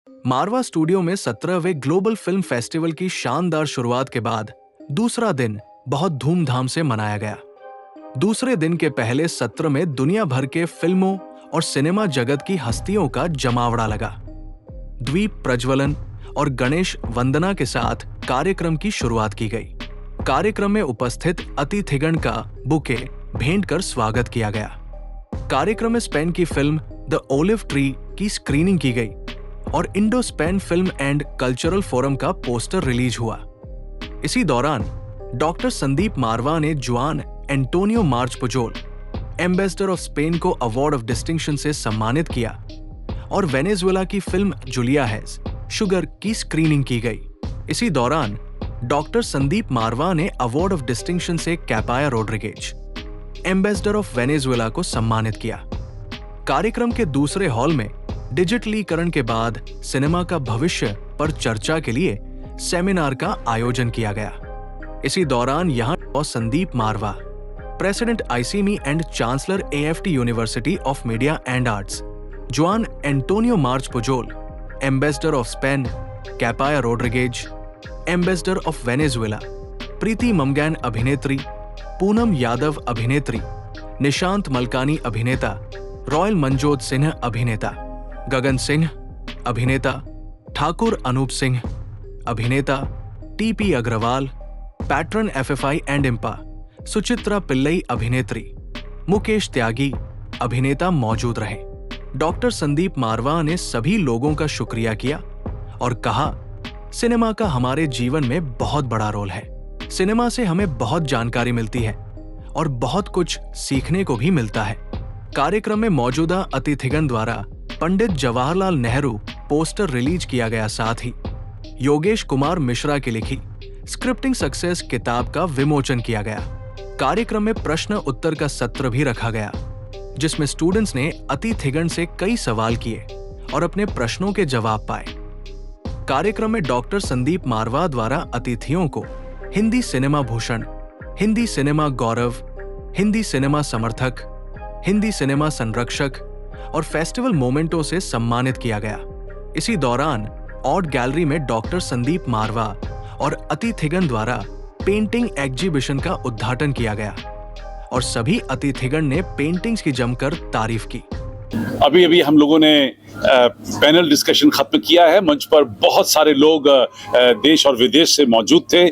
मारवा studio में 17वें global film festival की शानदार शुरुआत के बाद दूसरा दिन बहुत धूमधाम से मनाया गया। दूसरे दिन के पहले सत्र में दुनिया भर के फिल्मों और सिनेमा जगत की हस्तियों का जमावड़ा लगा। द्वीप प्रज्वलन और गणेश वंदना के साथ कार्यक्रम की शुरुआत की गई। कार्यक्रम में उपस्थित अतिथिगण का बुके भेंट कर स्वागत किया गया। कार्यक्रम में स्पेन की फिल्म द ओलिव ट्री की स्क्रीनिंग की गई और Indo Spain film and cultural forum का पोस्टर रिलीज हुआ। इसी दौरान डॉक्टर संदीप मारवा ने जुआन Antonio March Pujol, ambassador of Spain को अवार्ड ऑफ डिस्टिंक्शन से सम्मानित किया और वेनेजुएला की फिल्म जूलिया हैज शुगर की स्क्रीनिंग की गई। इसी दौरान डॉक्टर संदीप मारवा ने अवार्ड ऑफ डिस्टिंक्शन से कैपाया रोड्रिगेज, एम्बेसडर ऑफ वेनेजुएला को सम्मानित किया। कार्यक्रम के दूसरे हॉल में डिजिटलीकरण के बाद सिनेमा का भविष्य पर चर्चा के लिए सेमिनार का आयोजन किया गया। इसी दौरान यहां Sandeep Marwah, president ICMEI and chancellor AAFT university of media and arts, Juan Antonio March Pujol, ambassador of Spain Capaya Rodriguez, ambassador of Venezuela Preeti Mamgain अभिनेत्री, पूनम यादव अभिनेत्री, निशांत मलकानी अभिनेता, रॉयल मनजोत सिंह अभिनेता, गगन सिंह अभिनेता, ठाकुर अनूप सिंह अभिनेता, TP Agarwal, patron FFI and IMPPA, Suchitra Pillai अभिनेत्री, मुकेश त्यागी अभिनेता मौजूद रहे। डॉक्टर संदीप मारवा ने सभी लोगों का शुक्रिया किया और कहा, सिनेमा का हमारे जीवन में बहुत बड़ा रोल है। सिनेमा से हमें बहुत जानकारी मिलती है और बहुत कुछ सीखने को भी मिलता है। कार्यक्रम में मौजूदा अतिथिगण द्वारा पंडित जवाहरलाल नेहरू पोस्टर रिलीज किया गया। साथ ही योगेश कुमार मिश्रा की लिखी स्क्रिप्टिंग सक्सेस किताब का विमोचन किया गया। कार्यक्रम में प्रश्न उत्तर का सत्र भी रखा गया, जिसमें स्टूडेंट्स ने अतिथिगण से कई सवाल किए और अपने प्रश्नों के जवाब पाए। कार्यक्रम में डॉक्टर संदीप मारवा द्वारा अतिथियों को हिंदी सिनेमा भूषण, हिंदी सिनेमा गौरव, हिंदी सिनेमा समर्थक, हिंदी सिनेमा संरक्षक और फेस्टिवल मोमेंटो से सम्मानित किया गया। इसी दौरान आर्ट गैलरी में डॉक्टर संदीप मारवा और अतिथिगण द्वारा पेंटिंग एग्जीबिशन का उद्घाटन किया गया और सभी अतिथिगण ने पेंटिंग्स की जमकर तारीफ की। अभी अभी हम लोगों ने पैनल डिस्कशन खत्म किया है। मंच पर बहुत सारे लोग देश और विदेश से मौजूद थे।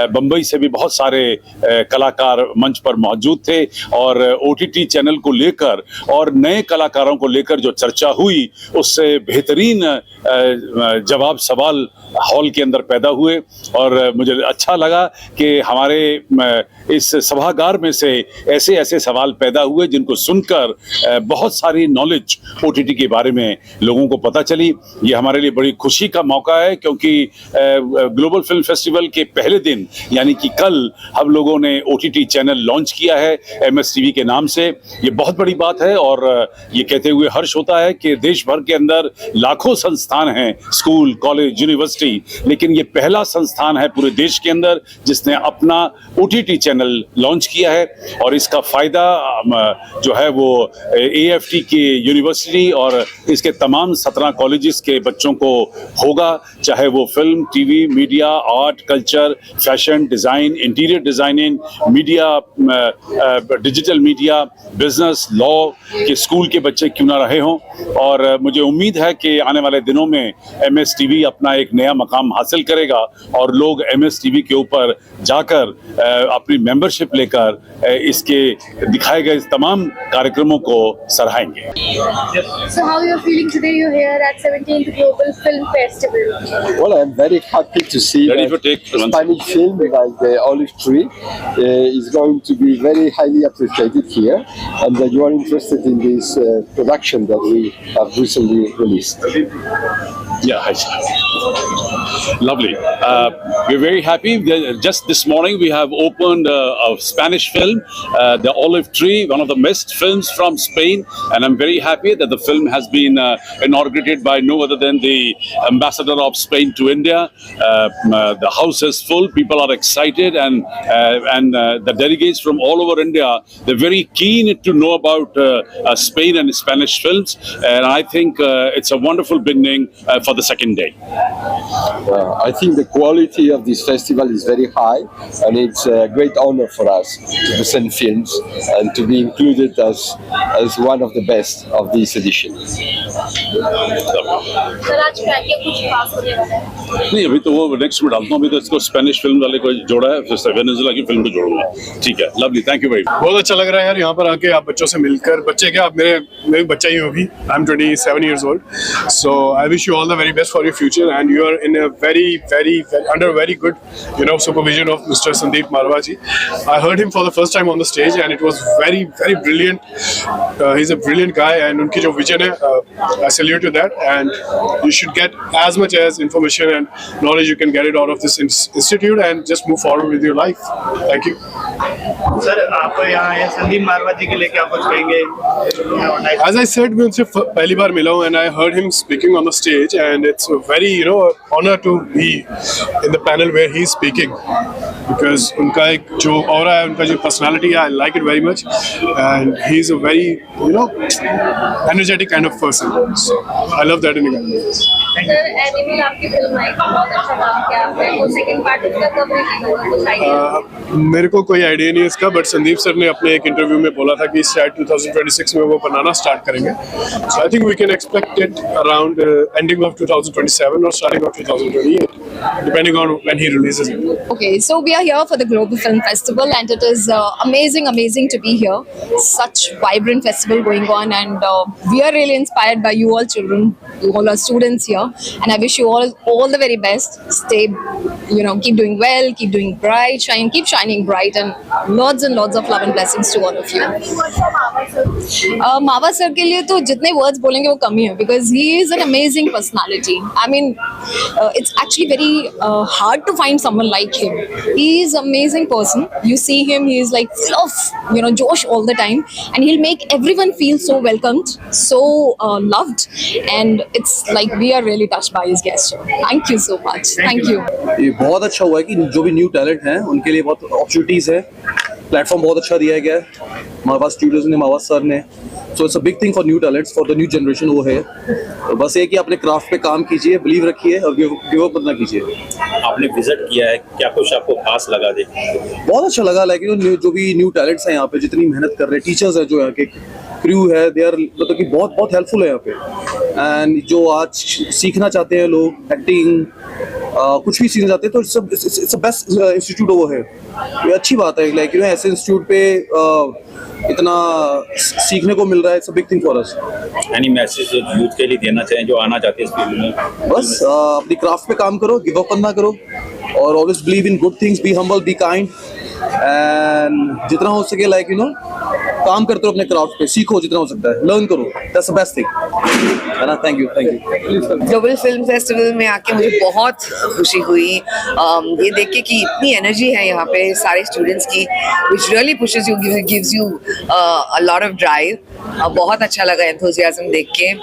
बंबई से भी बहुत सारे कलाकार मंच पर मौजूद थे और ओटीटी चैनल को लेकर और नए कलाकारों को लेकर जो चर्चा हुई, उससे बेहतरीन जवाब सवाल हॉल के अंदर पैदा हुए और मुझे अच्छा लगा कि हमारे इस सभागार में से ऐसे ऐसे सवाल पैदा हुए जिनको सुनकर बहुत सारी नॉलेज ओटीटी के बारे में लोगों को पता चली। ये हमारे लिए बड़ी खुशी का मौका है, क्योंकि ग्लोबल फिल्म फेस्टिवल के पहले दिन यानी कि कल हम लोगों ने ओटीटी चैनल लॉन्च किया है एमएस टीवी के नाम से। ये बहुत बड़ी बात है और ये कहते हुए हर्ष होता है कि देश भर के अंदर लाखों संस्थान हैं, स्कूल, कॉलेज, यूनिवर्सिटी, लेकिन ये पहला संस्थान है पूरे देश के अंदर जिसने अपना ओटीटी चैनल लॉन्च किया है। और इसका फायदा जो है वो एएफटी के यूनिवर्सिटी और इसके तमाम 17 कॉलेजेस के बच्चों को होगा, चाहे वो film, TV, media, art, culture, fashion, design, interior designing, media, digital media, business, law के स्कूल के बच्चे क्यों ना रहे हों। और मुझे उम्मीद है कि आने वाले दिनों में एमएस टीवी अपना एक नया मकाम हासिल करेगा और लोग एमएस टीवी के ऊपर जाकर अपनी मेंबरशिप लेकर इसके दिखाए गए तमाम कार्यक्रमों को सराहेंगे। So how you are feeling today? You're here at 17th Global Film Festival. Well, I'm very happy to see that Spanish film like the Olive Tree is going to be very highly appreciated here, and that you are interested in this production that we have recently released. Yeah, hi, sir. Lovely. We're very happy. Just this morning we have opened a Spanish film, The Olive Tree, one of the best films from Spain, and I'm very happy that the film has been inaugurated by no other than the ambassador of Spain to India. The house is full. People are excited, and the delegates from all over India, they're very keen to know about Spain and Spanish films. And I think it's a wonderful beginning for the second day. I think the quality of this festival is very high, and it's a great honor for us to present films and to be included as one of the best of this edition. Sir आज क्या क्या कुछ खास होने वाला है? नहीं, अभी तो वो नेक्स्ट में डालता हूँ. अभी तो इसको स्पेनिश फिल्म वाले को जोड़ा है, फिर वेनेजुएला की फिल्म को जोड़ूंगा. ठीक है, lovely, thank you very much. बहुत अच्छा लग रहा है यार यहाँ पर आके आप बच्चों से मिलकर. बच्चे क्या, आप मेरे बच्चा ही हो अभी. I am 27 years old, so I wish you all the very best for your future, and you are in a under very good supervision of Mr. Sandeep Marwa ji. I heard him for the first time on the stage and it was very brilliant. He's a brilliant guy, and उनकी जो vision है, I salute to that, and you should get as much as information and knowledge you can get it out of this institute and just move forward with your life. Thank you. Sir आप यहाँ आए संदीप मारवा जी के लिए क्या कुछ कहेंगे? As I said, मैं उनसे पहली बार मिला हूँ, and I heard him speaking on the stage, and it's a very honor to be in the panel where he's speaking, because उनका एक जो aura है, उनका जो personality है, I like it very much, and he's a very energetic kind of person. So I love that in a guy. Sir animal आपकी film आई, बहुत अच्छा काम किया आपने. वो सेकंड पार्ट उसका कब रिलीज होगा, कुछ आइडिया? मेरे को कोई आइडिया नहीं है इसका, बट संदीप सर ने अपने एक इंटरव्यू में बोला था कि शायद 2026 में वो बनाना स्टार्ट करेंगे. So I think we can expect it around ending of 2027 or starting of 2028, depending on when he releases it. Okay, so we are here for the Global Film Festival, and it is amazing to be here. Such vibrant festival going on, and we are really inspired by you all children, you all are students here, and I wish you all the very best. Stay, keep doing well, keep doing bright, keep shining bright, and lots of love and blessings to all of you. मावा sir के लिए तो जितने words बोलेंगे वो कम ही है, because he is an amazing personality. I mean, it's actually very hard to find someone like him. He is an amazing person. You see him, he is like full of josh all the time, and he'll make everyone feel so welcomed, so loved, and it's like we are really touched by his gesture. Thank you so much. Thank you. ये बहुत अच्छा हुआ है कि जो भी new talent हैं उनके लिए बहुत अपॉर्चुनिटीज़ है. प्लेटफॉर्म बहुत अच्छा दिया गया है मावा स्टूडियोज ने, मावा सर ने. So it's a big thing for new talents, for the new generation. वो है तो बस ये कि अपने क्राफ्ट पे काम कीजिए, बिलीव रखिए और गिव अप मत ना कीजिए. आपने विजिट किया है, क्या कुछ आपको खास लगा? दे बहुत अच्छा लगा. लाइक जो भी न्यू टैलेंट्स हैं यहाँ पे, जितनी मेहनत कर रहे हैं, टीचर्स हैं जो यहाँ के, क्रू है, दे आर मतलब कि बहुत हेल्पफुल है यहाँ पे. एंड जो आज सीखना चाहते हैं लोग, एक्टिंग कुछ भी सीखना चाहते हैं, तो इट्स बेस्ट इंस्टीट्यूट वो है. ये अच्छी बात है. लाइक ऐसे इंस्टीट्यूट पे इतना सीखने को मिल रहा है. It's a big thing for us. Any message youth के लिए देना चाहें जो आना चाहते हैं इस फील्ड में? बस अपनी क्राफ्ट पे काम करो, गिव अप ना करो, और always believe in good things, be humble, be kind, and जितना हो सके लाइक काम करते रहो अपने क्राफ्ट पे, सीखो जितना हो सकता है, लर्न करो. दैट्स द बेस्ट थिंग, है ना. Thank you. Global film festival में आके मुझे बहुत खुशी हुई ये देख के कि इतनी एनर्जी है यहाँ पे सारे स्टूडेंट्स की, which really pushes you, gives you a lot of drive. बहुत अच्छा लगा एंथुसियाज्म देख के,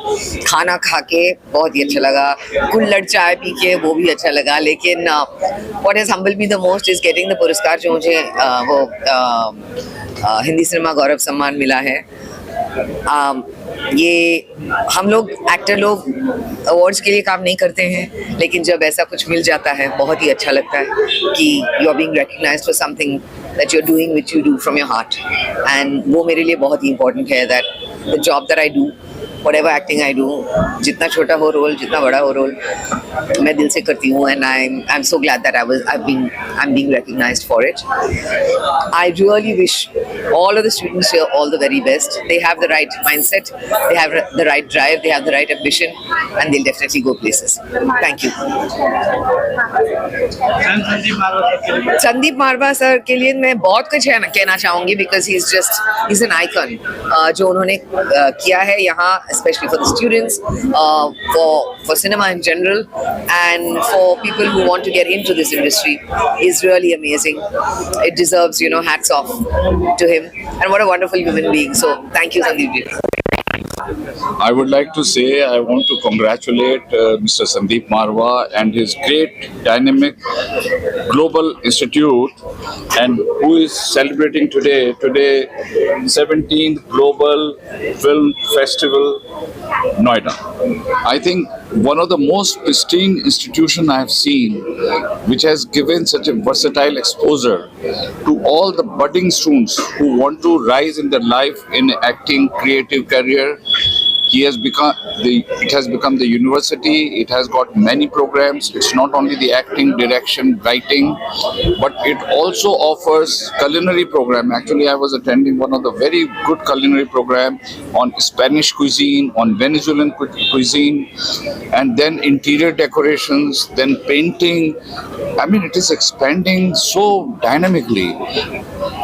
खाना खा के बहुत ही अच्छा लगा, कुल्हड़ चाय पी के वो भी अच्छा लगा. लेकिन what has humble me the most is getting the पुरस्कार जो मुझे हिंदी सिनेमा गौरव सम्मान मिला है. ये हम लोग एक्टर लोग अवार्ड्स के लिए काम नहीं करते हैं, लेकिन जब ऐसा कुछ मिल जाता है बहुत ही अच्छा लगता है कि you are being recognised for something that you're doing which you do from your heart, and वो मेरे लिए बहुत ही important है. that the job that I do, whatever acting I do, जितना छोटा हो रोल, जितना बड़ा हो रोल, मैं दिल से करती हूँ, and I'm so glad that I'm being recognized for it. I really wish all of the students here all the very best. They have the right mindset, they have the right drive, they have the right ambition, and they'll definitely go places. Thank you. Sandeep Marwah sir के लिए मैं बहुत कुछ कहना चाहूँगी, because he's an icon. जो उन्होंने किया है यहाँ, especially for the students, for cinema in general, and for people who want to get into this industry, is really amazing. It deserves, hats off to him, and what a wonderful human being. So thank you, Sandeep ji. I would like to say I want to congratulate Mr. Sandeep Marwa and his great dynamic global institute, and who is celebrating today 17th Global Film Festival Noida. I think one of the most pristine institution I have seen, which has given such a versatile exposure to all the budding students who want to rise in their life in acting, creative career. It has become the university. It has got many programs. It's not only the acting, direction, writing, but it also offers culinary program. Actually, I was attending one of the very good culinary program on Spanish cuisine, on Venezuelan cuisine, and then interior decorations, then painting. I mean, it is expanding so dynamically.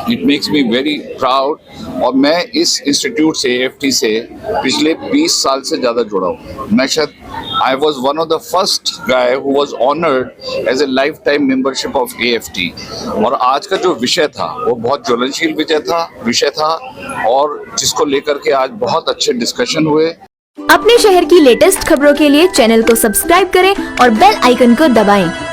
It makes me very proud. और मैं इस institute से AFT से पिछले 20 साल से ज़्यादा जुड़ा हूँ. मैं शायद I was one of the first guy who was honored as a lifetime membership of AFT. और आज का जो विषय था वो बहुत ज्वलनशील विषय था और जिसको लेकर के आज बहुत अच्छे डिस्कशन हुए. अपने शहर की लेटेस्ट खबरों के लिए चैनल को सब्सक्राइब करें और बेल आइकन को दबाएं.